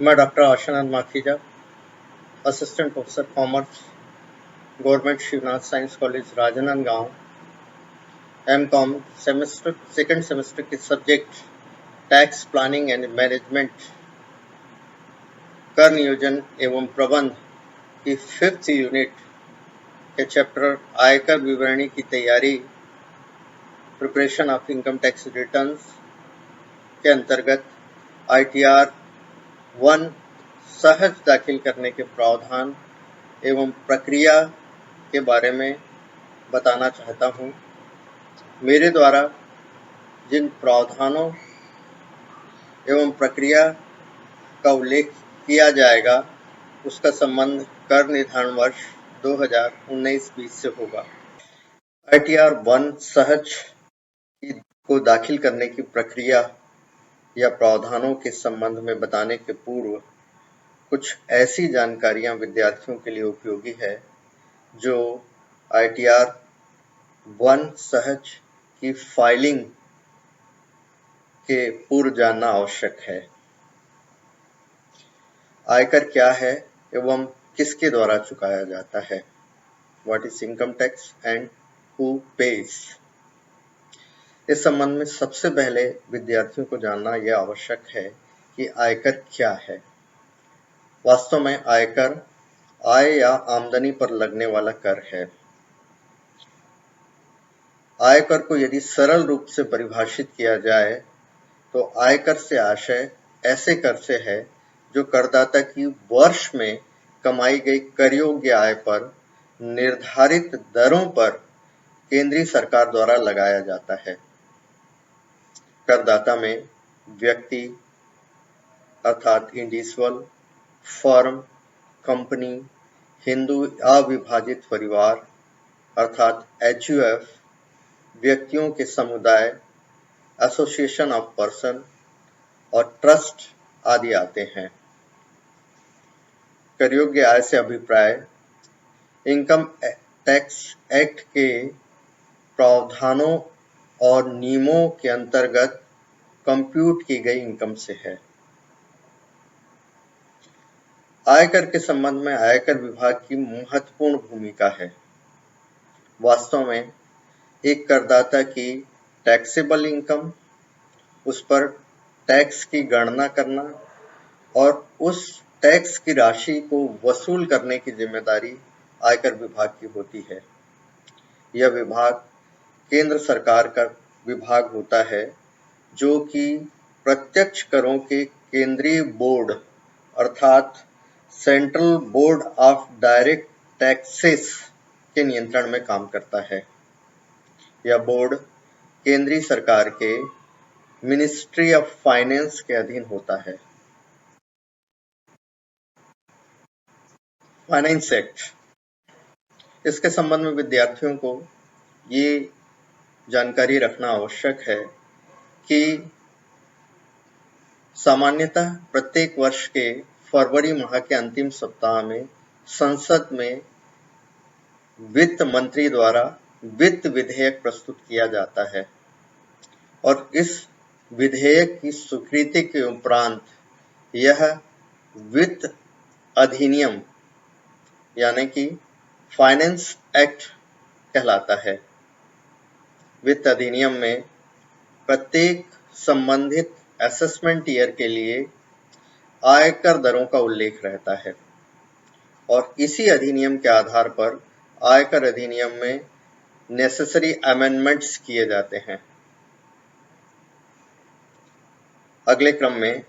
मैं doctor Ashanand Makhija, assistant professor commerce, government Shivnath science college Rajnandgaon, MCom second semester के subject tax planning and management, कर नियोजन एवं प्रबंध की 5th यूनिट के चैप्टर आयकर विवरणी की तैयारी, preparation of income tax returns के अंतर्गत ITR 1 सहज दाखिल करने के प्रावधान एवं प्रक्रिया के बारे में बताना चाहता हूँ। मेरे द्वारा जिन प्रावधानों एवं प्रक्रिया का उल्लेख किया जाएगा उसका संबंध कर निर्धारण वर्ष 2019-20 से होगा। ITR 1 सहज को दाखिल करने की प्रक्रिया या प्रावधानों के संबंध में बताने के पूर्व कुछ ऐसी जानकारियां विद्यार्थियों के लिए उपयोगी है जो ITR 1 सहज की फाइलिंग के पूर्व जानना आवश्यक है। आयकर क्या है एवं किसके द्वारा चुकाया जाता है? What is income tax and who pays? इस संबंध में सबसे पहले विद्यार्थियों को जानना यह आवश्यक है कि आयकर क्या है। वास्तव में आयकर आय या आमदनी पर लगने वाला कर है। आयकर को यदि सरल रूप से परिभाषित किया जाए तो आयकर से आशय ऐसे कर से है जो करदाता की वर्ष में कमाई गई कर योग्य आय पर निर्धारित दरों पर केंद्रीय सरकार द्वारा लगाया जाता है। करदाता में व्यक्ति अर्थात इंडिविजुअल, फर्म, कंपनी, हिंदू अविभाजित परिवार अर्थात HUF, व्यक्तियों के समुदाय, एसोसिएशन ऑफ पर्सन और ट्रस्ट आदि आते हैं। कर योग्य आय से अभिप्राय इनकम टैक्स एक्ट के प्रावधानों और नियमों के अंतर्गत कंप्यूट की गई इनकम से है। आयकर के संबंध में आयकर विभाग की महत्वपूर्ण भूमिका है। वास्तव में एक करदाता की टैक्सेबल इनकम, उस पर टैक्स की गणना करना और उस टैक्स की राशि को वसूल करने की जिम्मेदारी आयकर विभाग की होती है। यह विभाग केंद्र सरकार का विभाग होता है जो कि प्रत्यक्ष करों के केंद्रीय बोर्ड अर्थात central board of direct taxes के नियंत्रण में काम करता है। यह बोर्ड केंद्रीय सरकार के मिनिस्ट्री ऑफ फाइनेंस के अधीन होता है। फाइनेंस एक्ट, इसके संबंध में विद्यार्थियों को ये जानकारी रखना आवश्यक है कि सामान्यतः प्रत्येक वर्ष के फरवरी माह के अंतिम सप्ताह में संसद में वित्त मंत्री द्वारा वित्त विधेयक प्रस्तुत किया जाता है और इस विधेयक की स्वीकृति के उपरांत यह वित्त अधिनियम यानी कि फाइनेंस एक्ट कहलाता है। वित्त अधिनियम में प्रत्येक संबंधित असेसमेंट ईयर के लिए आयकर दरों का उल्लेख रहता है और इसी अधिनियम के आधार पर आयकर अधिनियम में नेसेसरी अमेंडमेंट्स किए जाते हैं। अगले क्रम में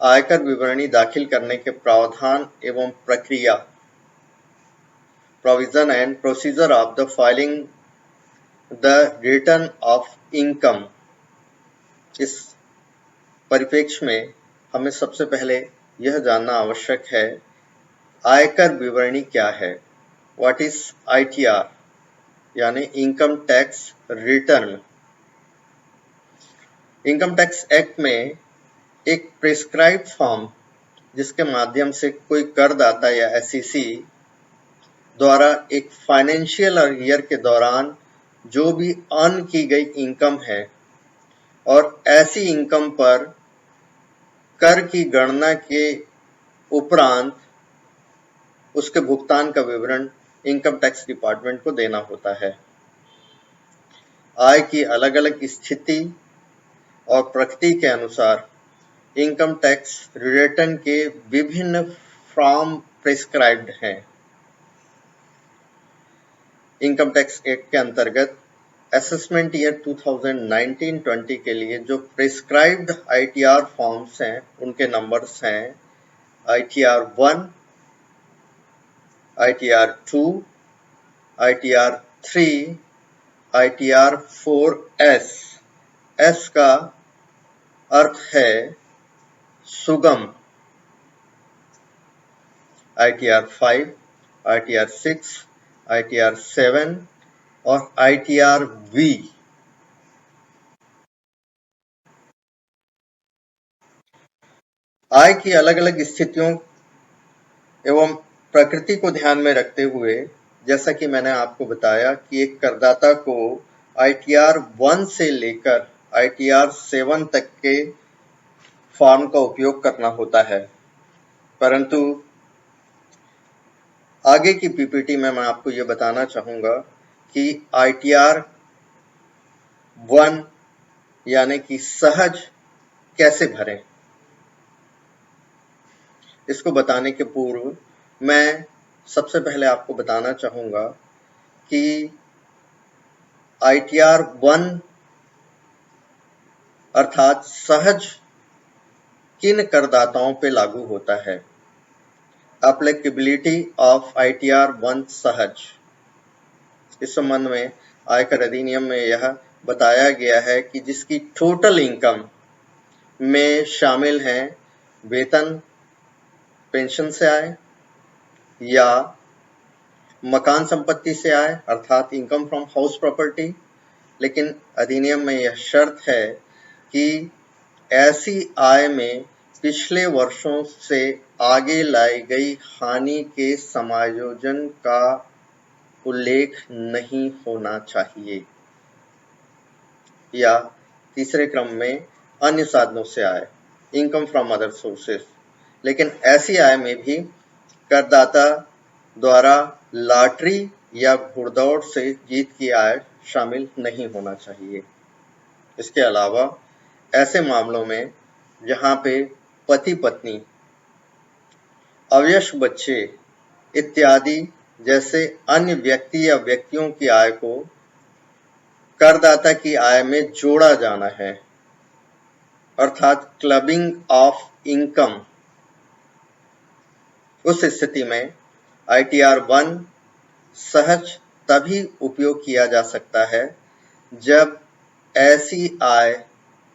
आयकर विवरणी दाखिल करने के प्रावधान एवं प्रक्रिया, provision and procedure of the filing the return of income. इस परिप्रेक्ष्य में हमें सबसे पहले यह जानना आवश्यक है आयकर विवरणी क्या है। व्हाट इज ITR यानी income tax return. Income tax act में एक प्रिस्क्राइब्ड फॉर्म जिसके माध्यम से कोई करदाता या SEC द्वारा एक फाइनेंशियल ईयर के दौरान जो भी अर्न की गई इनकम है और ऐसी इनकम पर कर की गणना के उपरांत उसके भुगतान का विवरण इनकम टैक्स डिपार्टमेंट को देना होता है। आय की अलग अलग स्थिति और प्रकृति के अनुसार इनकम टैक्स रिटर्न के विभिन्न फॉर्म प्रिस्क्राइब्ड हैं। इनकम टैक्स एक्ट के अंतर्गत असेसमेंट ईयर 2019-20 के लिए जो प्रिस्क्राइब्ड ITR फॉर्म्स हैं उनके नंबर्स हैं ITR 1, ITR 2, ITR 3, ITR 4S। S का अर्थ है सुगम। ITR 5, ITR 6, ITR 7 और ITR V। आय की अलग अलग स्थितियों एवं प्रकृति को ध्यान में रखते हुए जैसा कि मैंने आपको बताया कि एक करदाता को ITR 1 से लेकर ITR 7 तक के फॉर्म का उपयोग करना होता है, परंतु आगे की पीपीटी में मैं आपको ये बताना चाहूँगा कि ITR 1 यानी कि सहज कैसे भरें। इसको बताने के पूर्व मैं सबसे पहले आपको बताना चाहूँगा कि ITR 1 अर्थात सहज किन करदाताओं पे लागू होता है। एप्लीकेबिलिटी ऑफ ITR 1 सहज। इस संबंध में आयकर अधिनियम में यह बताया गया है कि जिसकी टोटल इनकम में शामिल हैं वेतन, पेंशन से आय या मकान संपत्ति से आय अर्थात इनकम फ्रॉम हाउस प्रॉपर्टी, लेकिन अधिनियम में यह शर्त है कि ऐसी आय में पिछले वर्षों से आगे लाई गई हानि के समायोजन का उल्लेख नहीं होना चाहिए। या तीसरे क्रम में अन्य साधनों से आय, इनकम फ्रॉम अदर सोर्सेस, लेकिन ऐसी आय में भी करदाता द्वारा लॉटरी या घुड़दौड़ से जीत की आय शामिल नहीं होना चाहिए। इसके अलावा ऐसे मामलों में जहां पे पति पत्नी, अवयस्क बच्चे इत्यादि जैसे अन्य व्यक्ति या व्यक्तियों की आय को करदाता की आय में जोड़ा जाना है अर्थात क्लबिंग ऑफ इनकम, उस स्थिति में ITR 1 सहज तभी उपयोग किया जा सकता है जब ऐसी आय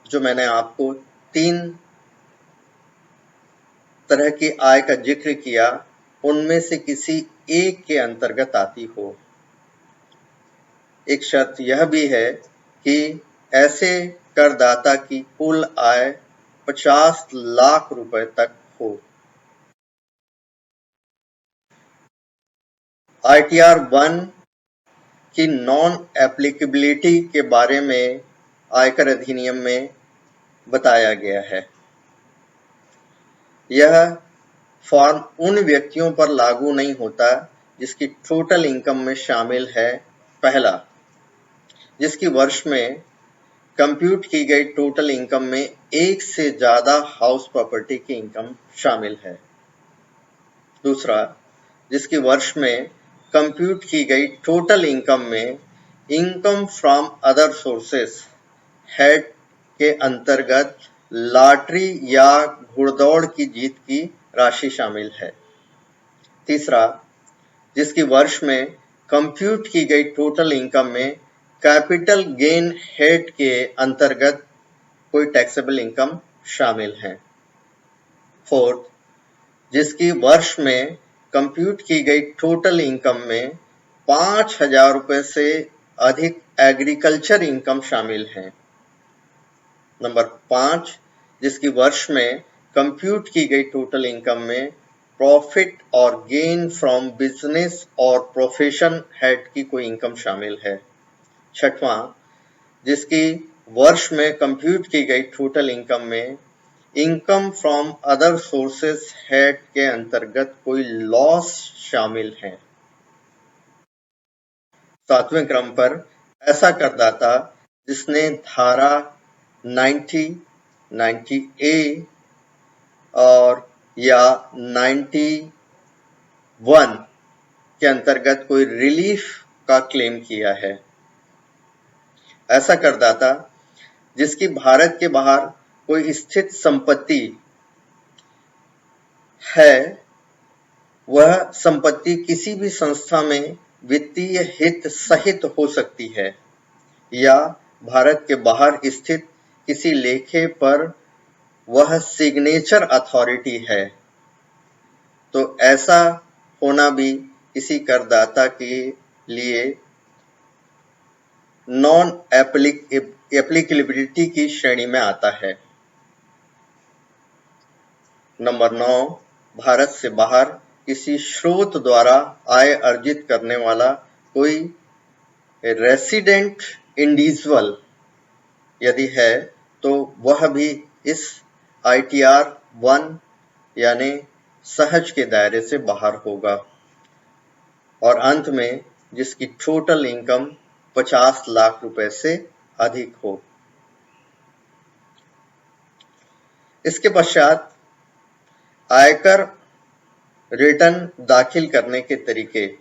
जो मैंने आपको 3 तरह की आय का जिक्र किया उनमें से किसी एक के अंतर्गत आती हो। एक शर्त यह भी है कि ऐसे करदाता की कुल आय 50 लाख रुपए तक हो। ITR 1 की नॉन एप्लीकेबिलिटी के बारे में आयकर अधिनियम में बताया गया है। यह फॉर्म उन व्यक्तियों पर लागू नहीं होता जिसकी टोटल इनकम में शामिल है पहला, जिसकी वर्ष में कंप्यूट की गई टोटल इनकम में एक से ज्यादा हाउस प्रॉपर्टी की इनकम शामिल है। दूसरा, जिसकी वर्ष में कंप्यूट की गई टोटल इनकम में income from other sources head के अंतर्गत लॉटरी या घुड़दौड़ की जीत की राशि शामिल है। तीसरा, जिसकी वर्ष में कंप्यूट की गई टोटल इनकम में कैपिटल गेन हेड के अंतर्गत कोई टैक्सेबल इनकम शामिल है। फोर्थ, जिसकी वर्ष में कंप्यूट की गई टोटल इनकम में 5,000 रुपए से अधिक एग्रीकल्चर इनकम शामिल है। नंबर 5, जिसकी वर्ष में कंप्यूट की गई टोटल इनकम में प्रॉफिट और गेन फ्रॉम बिजनेस और प्रोफेशन हेड की कोई इनकम शामिल है। छठवां, जिसकी वर्ष में कंप्यूट की गई टोटल इनकम में income from other sources head के अंतर्गत कोई लॉस शामिल है। 7वें क्रम पर ऐसा करदाता जिसने धारा 90, 90A और या 91 के अंतर्गत कोई रिलीफ का क्लेम किया है। ऐसा करदाता जिसकी भारत के बाहर कोई स्थित संपत्ति है, वह संपत्ति किसी भी संस्था में वित्तीय हित सहित हो सकती है या भारत के बाहर स्थित किसी लेखे पर वह सिग्नेचर अथॉरिटी है, तो ऐसा होना भी किसी करदाता के लिए नॉन एप्लीकेबिलिटी की श्रेणी में आता है। नंबर 9, भारत से बाहर किसी स्रोत द्वारा आय अर्जित करने वाला कोई रेसिडेंट इंडिविजुअल यदि है तो वह भी इस ITR 1 यानी सहज के दायरे से बाहर होगा। और अंत में जिसकी टोटल इनकम 50 लाख रुपए से अधिक हो। इसके पश्चात आयकर रिटर्न दाखिल करने के तरीके,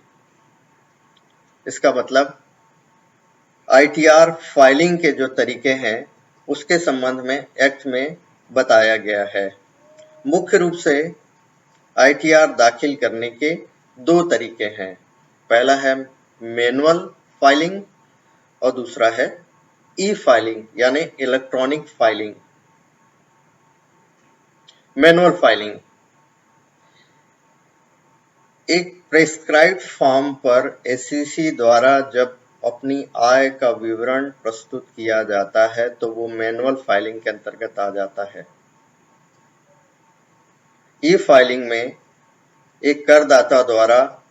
इसका मतलब ITR फाइलिंग के जो तरीके हैं उसके संबंध में एक्ट में बताया गया है। मुख्य रूप से ITR दाखिल करने के 2 तरीके हैं। पहला है मैनुअल फाइलिंग और दूसरा है ई फाइलिंग यानी इलेक्ट्रॉनिक फाइलिंग। मैनुअल फाइलिंग एक प्रेस्क्राइब्ड फॉर्म पर SEC द्वारा जब अपनी आय का विवरण प्रस्तुत किया जाता है तो वो मैनुअल फाइलिंग के अंतर्गत आ जाता है। ई फाइलिंग में एक करदाता द्वारा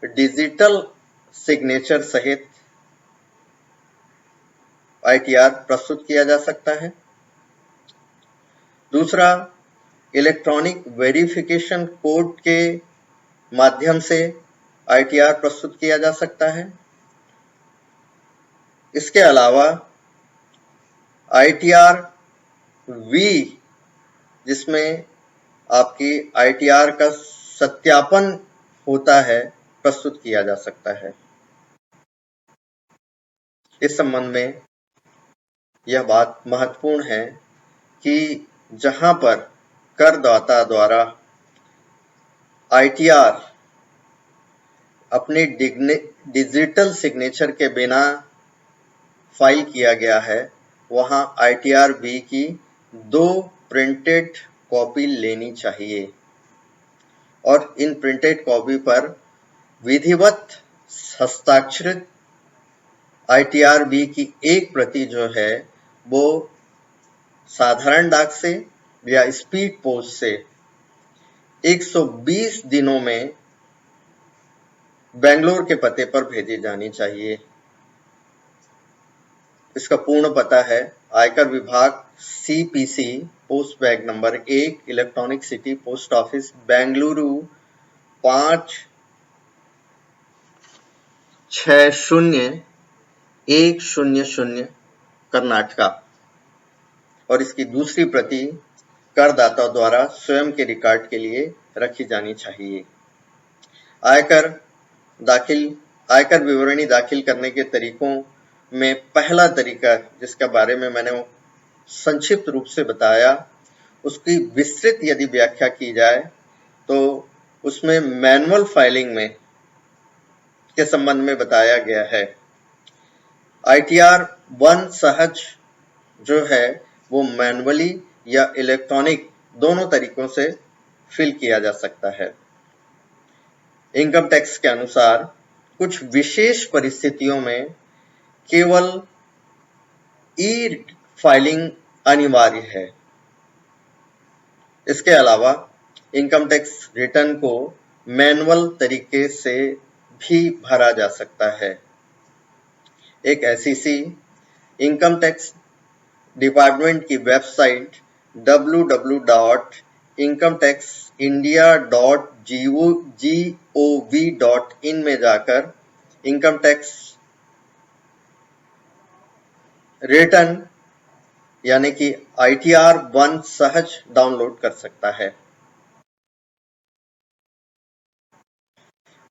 डिजिटल सिग्नेचर सहित ITR प्रस्तुत किया जा सकता है। दूसरा, इलेक्ट्रॉनिक वेरिफिकेशन कोड के माध्यम से ITR प्रस्तुत किया जा सकता है। इसके अलावा ITR V जिसमें आपकी ITR का सत्यापन होता है प्रस्तुत किया जा सकता है। इस संबंध में यह बात महत्वपूर्ण है कि जहां पर करदाता द्वारा ITR अपने डिजिटल सिग्नेचर के बिना फाइल किया गया है, वहां ITR B की 2 प्रिंटेड कॉपी लेनी चाहिए और इन प्रिंटेड कॉपी पर विधिवत हस्ताक्षरित ITR B की एक प्रति जो है वो साधारण डाक से या स्पीड पोस्ट से 120 दिनों में बेंगलोर के पते पर भेजी जानी चाहिए। इसका पूर्ण पता है आयकर विभाग CPC post bag number 1 electronic city post office Bengaluru 560100 Karnataka और इसकी दूसरी प्रति करदाता द्वारा स्वयं के रिकॉर्ड के लिए रखी जानी चाहिए। आयकर विवरणी दाखिल करने के तरीकों में पहला तरीका जिसके बारे में मैंने संक्षिप्त रूप से बताया, उसकी विस्तृत यदि व्याख्या की जाए तो उसमें मैनुअल फाइलिंग में के संबंध में बताया गया है। ITR 1 सहज जो है वो मैनुअली या इलेक्ट्रॉनिक दोनों तरीकों से फिल किया जा सकता है। इनकम टैक्स के अनुसार कुछ विशेष परिस्थितियों में केवल ई फाइलिंग अनिवार्य है। इसके अलावा इनकम टैक्स रिटर्न को मैनुअल तरीके से भी भरा जा सकता है। एक SEC इनकम टैक्स डिपार्टमेंट की वेबसाइट www.incometaxindia.gov.in में जाकर इनकम टैक्स रिटर्न यानी कि ITR 1 सहज डाउनलोड कर सकता है।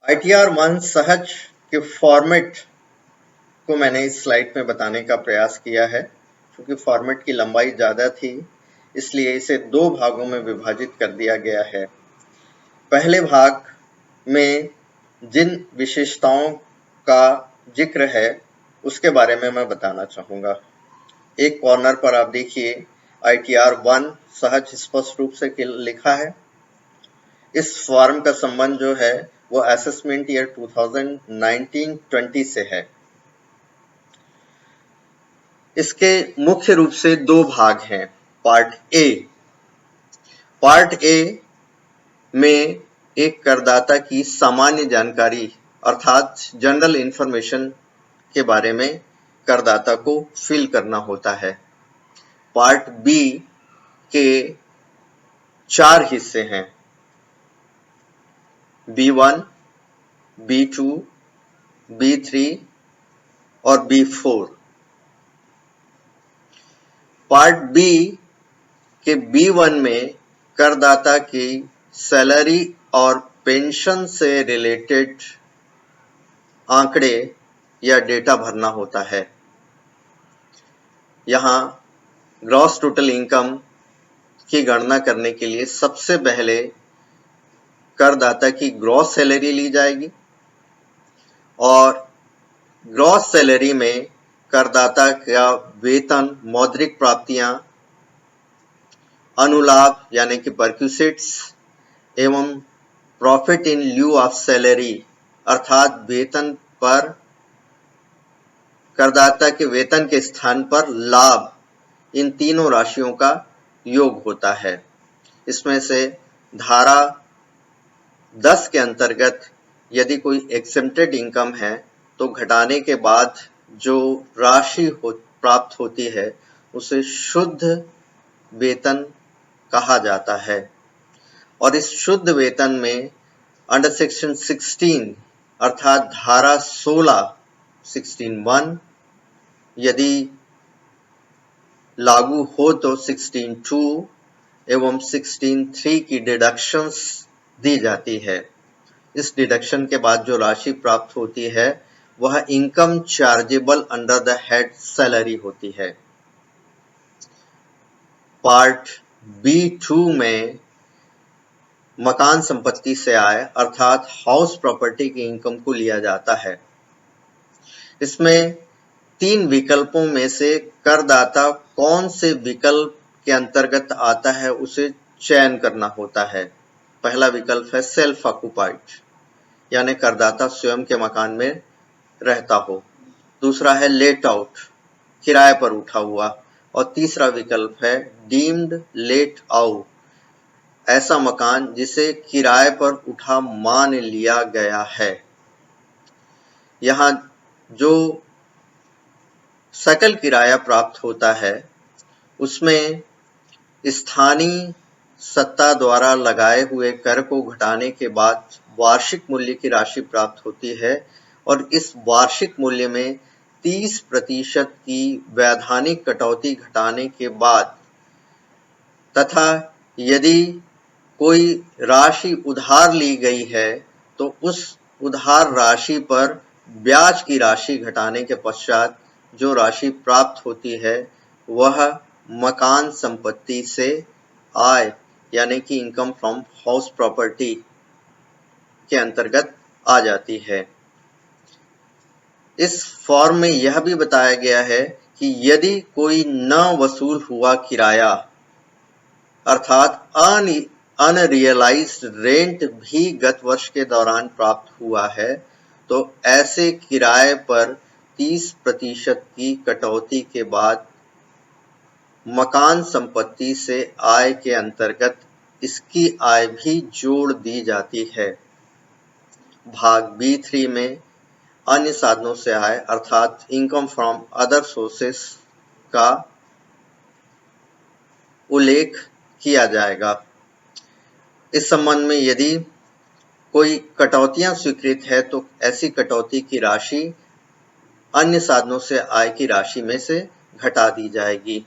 ITR 1 सहज के फॉर्मेट को मैंने इस स्लाइड में बताने का प्रयास किया है। क्योंकि फॉर्मेट की लंबाई ज़्यादा थी, इसलिए इसे 2 भागों में विभाजित कर दिया गया है। पहले भाग में जिन विशेषताओं का जिक्र है उसके बारे में मैं बताना चाहूँगा। एक कॉर्नर पर आप देखिए ITR 1 सहज स्पष्ट रूप से लिखा है। इस फॉर्म का संबंध जो है वो असेसमेंट ईयर 2019-20 से है। इसके मुख्य रूप से 2 भाग हैं। पार्ट ए में एक करदाता की सामान्य जानकारी अर्थात जनरल इंफॉर्मेशन के बारे में करदाता को फिल करना होता है। पार्ट बी के 4 हिस्से हैं, B1, B2, B3 और B4। पार्ट बी के B1 में करदाता की सैलरी और पेंशन से रिलेटेड आंकड़े या डेटा भरना होता है। यहाँ ग्रॉस टोटल इनकम की गणना करने के लिए सबसे पहले करदाता की ग्रॉस सैलरी ली जाएगी और ग्रॉस सैलरी में करदाता का वेतन, मौद्रिक प्राप्तियां, अनुलाभ यानी कि परक्यूसिट्स एवं profit in lieu of salary अर्थात वेतन पर करदाता के वेतन के स्थान पर लाभ, इन तीनों राशियों का योग होता है। इसमें से धारा 10 के अंतर्गत यदि कोई एक्सेम्प्टेड इनकम है तो घटाने के बाद जो राशि प्राप्त होती है उसे शुद्ध वेतन कहा जाता है। और इस शुद्ध वेतन में अंडर सेक्शन 16 अर्थात धारा 16(1) यदि लागू हो तो 16(2) एवं 16(3) की डिडक्शंस दी जाती है। इस डिडक्शन के बाद जो राशि प्राप्त होती है वह income chargeable under the head salary होती है। पार्ट B2 में मकान संपत्ति से आय अर्थात हाउस प्रॉपर्टी की इनकम को लिया जाता है। इसमें 3 विकल्पों में से करदाता कौन से विकल्प के अंतर्गत आता है उसे चयन करना होता है। पहला विकल्प है सेल्फ ऑक्युपाइड यानी करदाता स्वयं के मकान में रहता हो। दूसरा है लेट आउट, किराए पर उठा हुआ। और तीसरा विकल्प है डीम्ड लेट आउट, ऐसा मकान जिसे किराए पर उठा मान लिया गया है। यहाँ जो सकल किराया प्राप्त होता है उसमें स्थानीय सत्ता द्वारा लगाए हुए कर को घटाने के बाद वार्षिक मूल्य की राशि प्राप्त होती है और इस वार्षिक मूल्य में 30% की वैधानिक कटौती घटाने के बाद तथा यदि कोई राशि उधार ली गई है तो उस उधार राशि पर ब्याज की राशि घटाने के पश्चात जो राशि प्राप्त होती है वह मकान संपत्ति से आय यानी कि इनकम फ्रॉम हाउस प्रॉपर्टी के अंतर्गत आ जाती है। इस फॉर्म में यह भी बताया गया है कि यदि कोई न वसूल हुआ किराया अर्थात अनरियलाइज्ड रेंट भी गत वर्ष के दौरान प्राप्त हुआ है तो ऐसे किराए पर 30% की कटौती के बाद मकान संपत्ति से आय के अंतर्गत इसकी आय भी जोड़ दी जाती है। भाग B3 में अन्य साधनों से आय अर्थात इनकम फ्रॉम अदर सोर्सेस का उल्लेख किया जाएगा। इस संबंध में यदि कोई कटौतियां स्वीकृत है तो ऐसी कटौती की राशि अन्य साधनों से आय की राशि में से घटा दी जाएगी।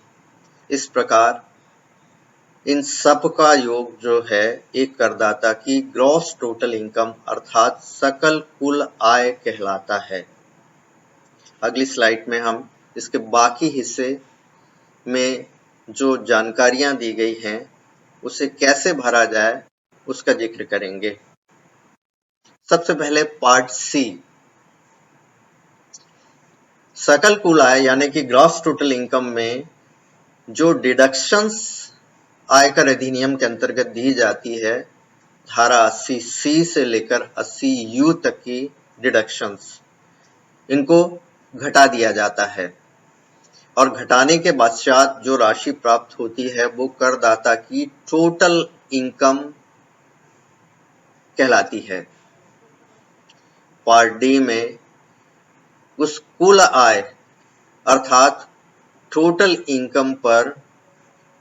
इस प्रकार इन सब का योग जो है एक करदाता की ग्रॉस टोटल इनकम अर्थात सकल कुल आय कहलाता है। अगली स्लाइड में हम इसके बाकी हिस्से में जो जानकारियां दी गई हैं उसे कैसे भरा जाए उसका जिक्र करेंगे। सबसे पहले पार्ट सी, सकल कुल आय यानी कि ग्रॉस टोटल इनकम में जो डिडक्शंस आयकर अधिनियम के अंतर्गत दी जाती है, धारा 80C से लेकर 80U तक की डिडक्शंस, इनको घटा दिया जाता है और घटाने के पश्चात जो राशि प्राप्त होती है वो करदाता की टोटल इनकम कहलाती है। पार्ट डी में उस कुल आय अर्थात टोटल इनकम पर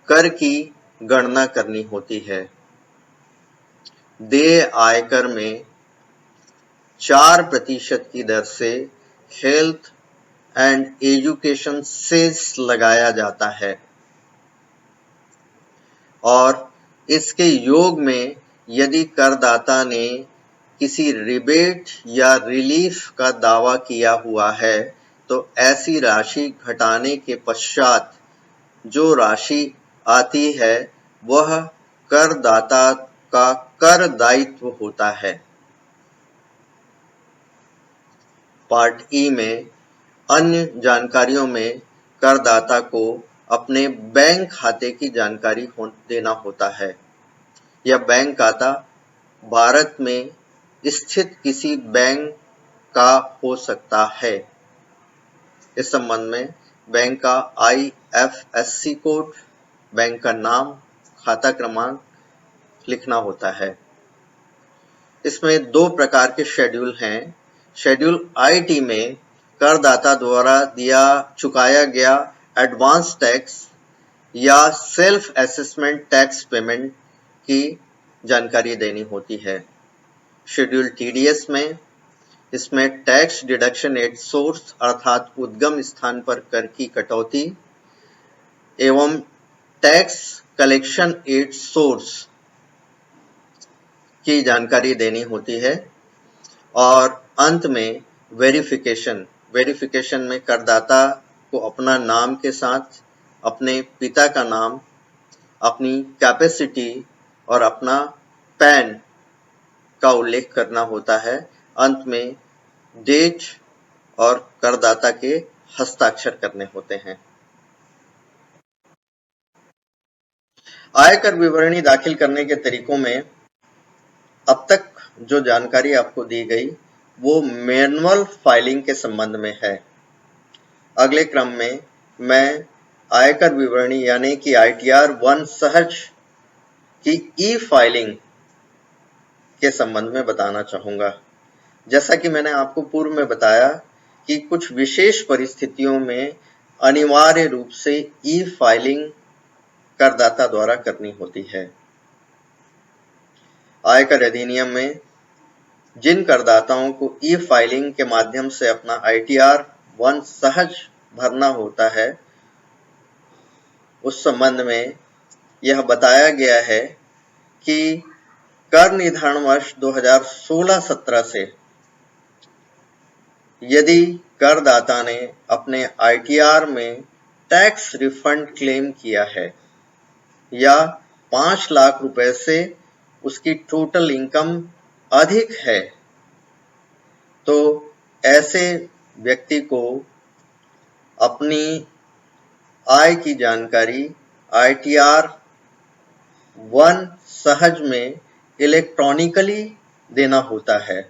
कर की गणना करनी होती है। देय आयकर में 4% की दर से हेल्थ एंड एजुकेशन सेस लगाया जाता है और इसके योग में यदि करदाता ने किसी रिबेट या रिलीफ का दावा किया हुआ है तो ऐसी राशि घटाने के पश्चात जो राशि आती है वह करदाता का कर दायित्व होता है। पार्ट ई में अन्य जानकारियों में करदाता को अपने बैंक खाते की जानकारी देना होता है। यह बैंक खाता भारत में स्थित किसी बैंक का हो सकता है। इस संबंध में बैंक का IFSC कोड, बैंक का नाम, खाता क्रमांक लिखना होता है। इसमें 2 प्रकार के शेड्यूल हैं। शेड्यूल IT में करदाता द्वारा चुकाया गया एडवांस टैक्स या सेल्फ असेसमेंट टैक्स पेमेंट की जानकारी देनी होती है। शेड्यूल TDS में इसमें टैक्स डिडक्शन एट सोर्स अर्थात उद्गम स्थान पर कर की कटौती एवं टैक्स कलेक्शन एट सोर्स की जानकारी देनी होती है और अंत में वेरिफिकेशन में करदाता को अपना नाम के साथ अपने पिता का नाम, अपनी कैपेसिटी और अपना पैन का उल्लेख करना होता है। अंत में डेट और करदाता के हस्ताक्षर करने होते हैं। आयकर विवरणी दाखिल करने के तरीकों में अब तक जो जानकारी आपको दी गई वो मैनुअल फाइलिंग के संबंध में है। अगले क्रम में मैं आयकर विवरणी यानी कि ITR 1 सहज की ई-फाइलिंग के संबंध में बताना चाहूंगा। जैसा कि मैंने आपको पूर्व में बताया कि कुछ विशेष परिस्थितियों में अनिवार्य रूप से ई-फाइलिंग करदाता द्वारा करनी होती है। आयकर अधिनियम में जिन करदाताओं को ई-फाइलिंग के माध्यम से अपना ITR 1 सहज भरना होता है उस संबंध में यह बताया गया है कि कर निर्धारण वर्ष 2016-17 से यदि करदाता ने अपने ITR में टैक्स रिफंड क्लेम किया है या 5 लाख रुपए से उसकी टोटल इनकम अधिक है तो ऐसे व्यक्ति को अपनी आय की जानकारी ITR 1 सहज में इलेक्ट्रॉनिकली देना होता है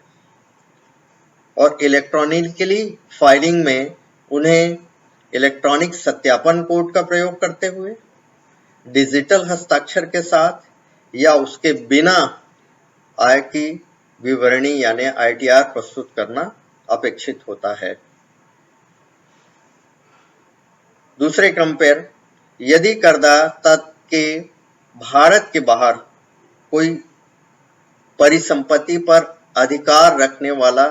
और इलेक्ट्रॉनिकली फाइलिंग में उन्हें इलेक्ट्रॉनिक सत्यापन कोड का प्रयोग करते हुए डिजिटल हस्ताक्षर के साथ या उसके बिना आय की विवरणी यानी ITR प्रस्तुत करना अपेक्षित होता है। दूसरे क्रम पर यदि करदाता के भारत के बाहर कोई परिसंपत्ति पर अधिकार रखने वाला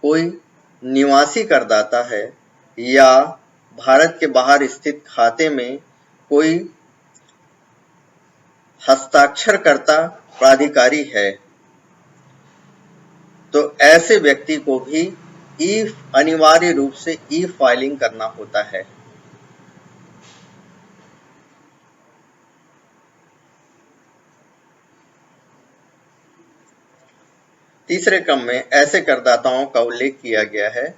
कोई निवासी करदाता है या भारत के बाहर स्थित खाते में कोई हस्ताक्षरकर्ता प्राधिकारी है, तो ऐसे व्यक्ति को भी अनिवार्य रूप से ई फाइलिंग करना होता है। तीसरे क्रम में ऐसे करदाताओं का उल्लेख किया गया है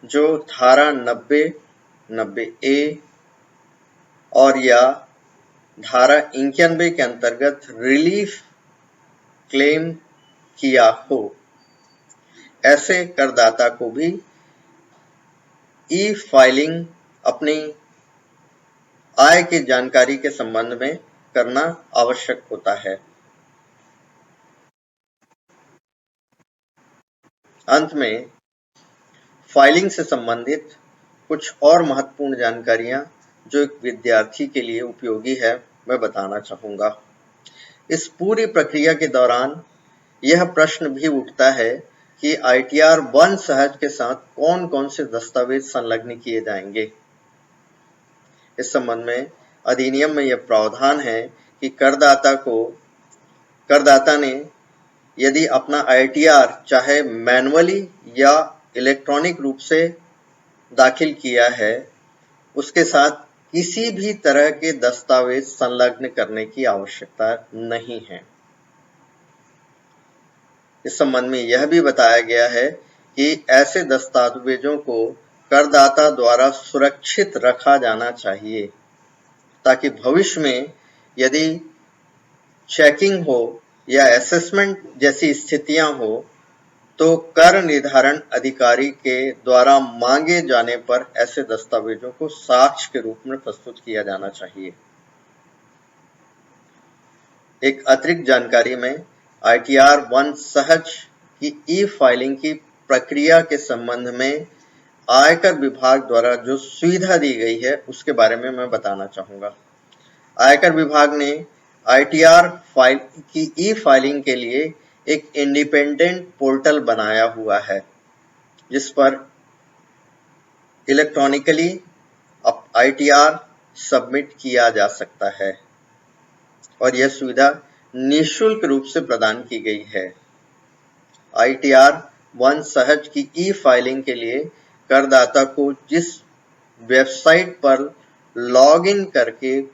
जो धारा 90, 90A और या धारा 91 के अंतर्गत रिलीफ क्लेम किया हो। ऐसे करदाता को भी ई फाइलिंग अपनी आय की जानकारी के संबंध में करना आवश्यक होता है। अंत में फाइलिंग से संबंधित कुछ और महत्वपूर्ण जानकारियां जो एक विद्यार्थी के लिए उपयोगी है, मैं बताना चाहूंगा। इस पूरी प्रक्रिया के दौरान यह प्रश्न भी उठता है कि ITR 1 सहज के साथ कौन कौन से दस्तावेज संलग्न किए जाएंगे। इस संबंध में अधिनियम में यह प्रावधान है कि करदाता ने यदि अपना ITR चाहे मैनुअली या इलेक्ट्रॉनिक रूप से दाखिल किया है, उसके साथ किसी भी तरह के दस्तावेज संलग्न करने की आवश्यकता नहीं है। इस संबंध में यह भी बताया गया है कि ऐसे दस्तावेजों को करदाता द्वारा सुरक्षित रखा जाना चाहिए ताकि भविष्य में यदि चेकिंग हो या असेसमेंट जैसी स्थितियां हो तो कर निर्धारण अधिकारी के द्वारा मांगे जाने पर ऐसे दस्तावेजों को साक्ष्य के रूप में प्रस्तुत किया जाना चाहिए। एक अतिरिक्त जानकारी में ITR 1 सहज की ई फाइलिंग की प्रक्रिया के संबंध में आयकर विभाग द्वारा जो सुविधा दी गई है उसके बारे में मैं बताना चाहूंगा। आयकर विभाग ने ITR फाइल की ई फाइलिंग के लिए एक इंडिपेंडेंट पोर्टल बनाया हुआ है जिस पर इलेक्ट्रॉनिकली ITR सबमिट किया जा सकता है और यह सुविधा निःशुल्क रूप से प्रदान की गई है। ITR 1 सहज की ई फाइलिंग के लिए करदाता को जिस वेबसाइट पर लॉग इन करके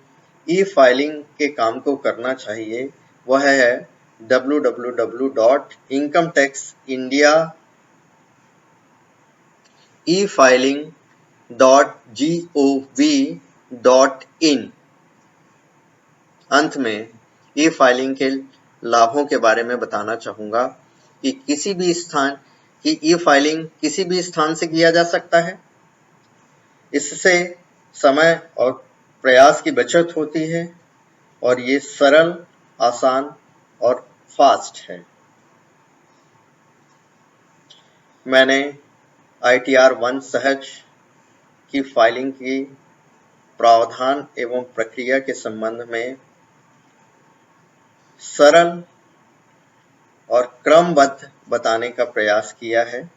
ई फाइलिंग के काम को करना चाहिए वह है www.incometaxindia.efiling.gov.in। अंत में ई फाइलिंग के लाभों के बारे में बताना चाहूंगा कि किसी भी स्थान की ई फाइलिंग किसी भी स्थान से किया जा सकता है। इससे समय और प्रयास की बचत होती है और ये सरल, आसान और फास्ट है। मैंने ITR 1 सहज की फाइलिंग की प्रावधान एवं प्रक्रिया के संबंध में सरल और क्रमबद्ध बताने का प्रयास किया है।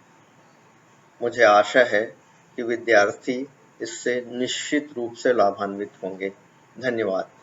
मुझे आशा है कि विद्यार्थी इससे निश्चित रूप से लाभान्वित होंगे। धन्यवाद।